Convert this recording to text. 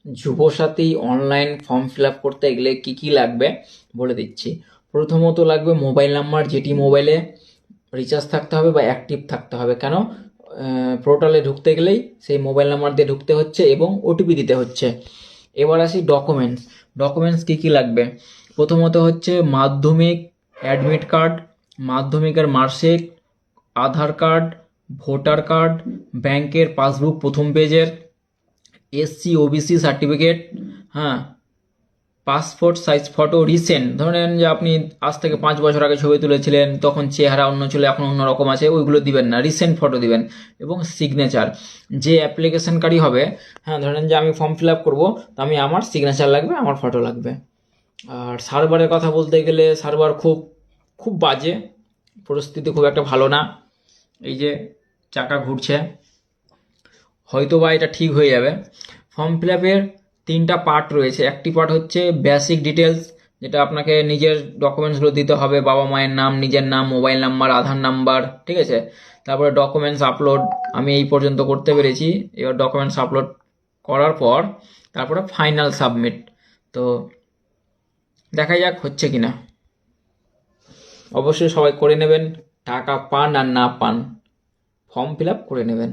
Yuvasathi online form fill up করতে গেলে কি কি লাগবে বলে দিচ্ছি। প্রথমত লাগবে মোবাইল নাম্বার, যেটি মোবাইলে রিচার্জ থাকতে হবে বা অ্যাক্টিভ থাকতে হবে। কেন? পোর্টালে ঢুকতে গেলেই সেই মোবাইল নাম্বার দিয়ে ঢুকতে হচ্ছে এবং ওটিপি দিতে হচ্ছে। এবার আসি ডকুমেন্টস। ডকুমেন্টস কী কী লাগবে? প্রথমত হচ্ছে মাধ্যমিক অ্যাডমিট কার্ড, মাধ্যমিকের মার্কশিট, আধার কার্ড, ভোটার কার্ড, ব্যাংকের পাসবুক প্রথম পেজের, এসসি ওবিসি সার্টিফিকেট, হ্যাঁ, পাসপোর্ট সাইজ ফটো রিসেন্ট, ধরেন যে আপনি আজ থেকে 5 বছর আগে ছবি তুলেছিলেন, তখন চেহারা অন্য ছিল, এখন অন্যরকম আছে, ওইগুলো দিবেন না, রিসেন্ট ফটো দিবেন। এবং সিগনেচার, যে অ্যাপ্লিকেশনকারী হবে, হ্যাঁ, ধরেন যে আমি ফর্ম ফিল আপ করবো, তো আমি আমার সিগনেচার লাগবে, আমার ফটো লাগবে। আর সার্ভারের কথা বলতে গেলে সার্ভার খুব খুব বাজে পরিস্থিতি, খুব একটা ভালো না। এই যে চাকা ঘুরছে, হয়তো বা এটা ঠিক হয়ে যাবে। ফর্ম ফিল আপের 3টা পার্ট রয়েছে। একটি পার্ট হচ্ছে বেসিক ডিটেলস, যেটা আপনাকে নিজের ডকুমেন্টসগুলো দিতে হবে, বাবা মায়ের নাম, নিজের নাম, মোবাইল নাম্বার, আধার নাম্বার, ঠিক আছে। তারপরে ডকুমেন্টস আপলোড, আমি এই পর্যন্ত করতে পেরেছি। এবার ডকুমেন্টস আপলোড করার পর তারপরে ফাইনাল সাবমিট। তো দেখা যাক হচ্ছে কিনা। অবশ্যই সবাই করে নেবেন, টাকা পান আর না পান, ফর্ম ফিল আপ করে নেবেন।